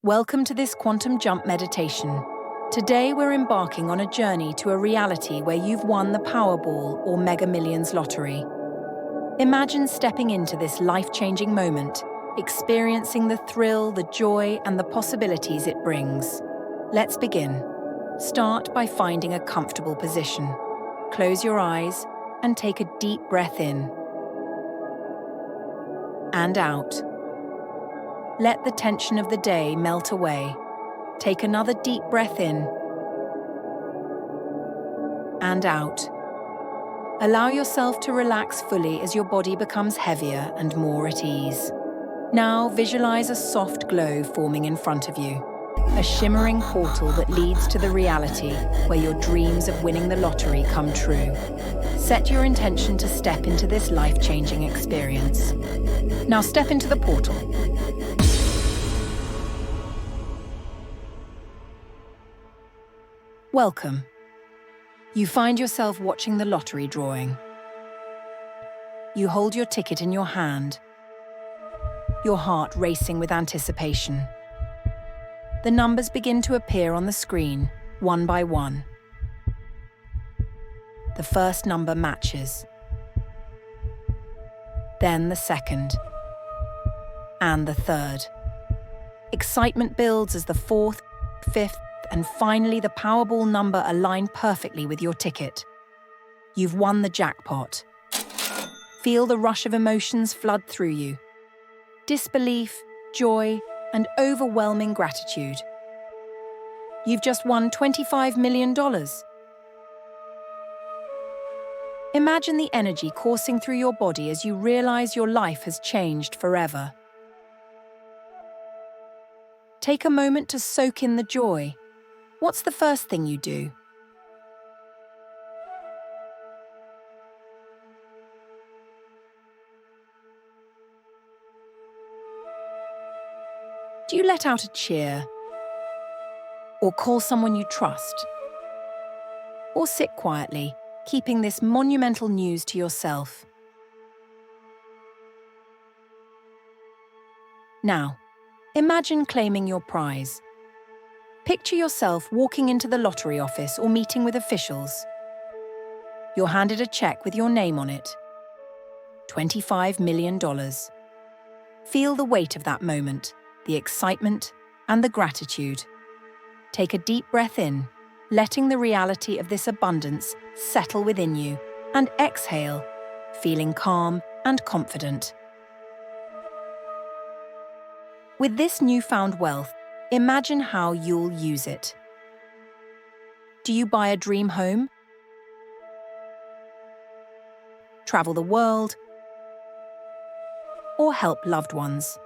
Welcome to this quantum jump meditation. Today we're embarking on a journey to a reality where you've won the Powerball or Mega Millions lottery. Imagine stepping into this life-changing moment, experiencing the thrill, the joy, and the possibilities it brings. Let's begin. Start by finding a comfortable position. Close your eyes and take a deep breath in and out. Let the tension of the day melt away. Take another deep breath in and out. Allow yourself to relax fully as your body becomes heavier and more at ease. Now visualize a soft glow forming in front of you, a shimmering portal that leads to the reality where your dreams of winning the lottery come true. Set your intention to step into this life-changing experience. Now step into the portal. Welcome. You find yourself watching the lottery drawing. You hold your ticket in your hand, your heart racing with anticipation. The numbers begin to appear on the screen, one by one. The first number matches, then the second, and the third. Excitement builds as the fourth, fifth, and finally the Powerball number align perfectly with your ticket. You've won the jackpot. Feel the rush of emotions flood through you. Disbelief, joy, and overwhelming gratitude. You've just won $25 million. Imagine the energy coursing through your body as you realize your life has changed forever. Take a moment to soak in the joy. What's the first thing you do? Do you let out a cheer? Or call someone you trust? Or sit quietly, keeping this monumental news to yourself? Now, imagine claiming your prize. Picture yourself walking into the lottery office or meeting with officials. You're handed a check with your name on it. $25 million. Feel the weight of that moment, the excitement and the gratitude. Take a deep breath in, letting the reality of this abundance settle within you, and exhale, feeling calm and confident. With this newfound wealth, imagine how you'll use it. Do you buy a dream home? Travel the world? Or help loved ones?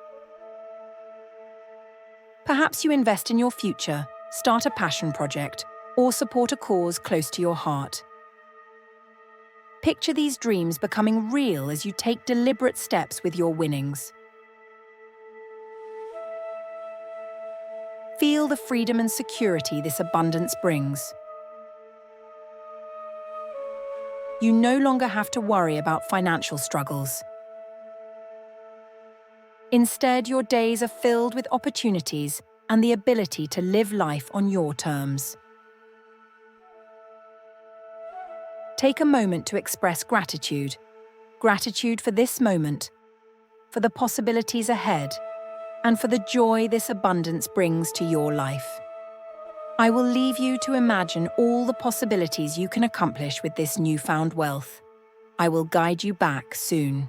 Perhaps you invest in your future, start a passion project, or support a cause close to your heart. Picture these dreams becoming real as you take deliberate steps with your winnings. Feel the freedom and security this abundance brings. You no longer have to worry about financial struggles. Instead, your days are filled with opportunities and the ability to live life on your terms. Take a moment to express gratitude. Gratitude for this moment, for the possibilities ahead, and for the joy this abundance brings to your life. I will leave you to imagine all the possibilities you can accomplish with this newfound wealth. I will guide you back soon.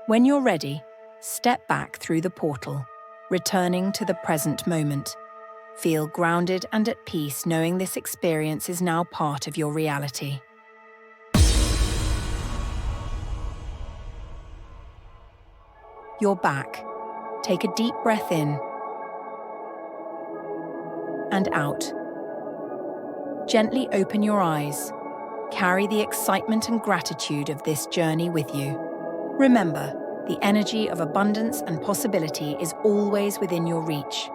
When you're ready, step back through the portal, returning to the present moment. Feel grounded and at peace knowing this experience is now part of your reality. You're back. Take a deep breath in and out. Gently open your eyes. Carry the excitement and gratitude of this journey with you. Remember, the energy of abundance and possibility is always within your reach.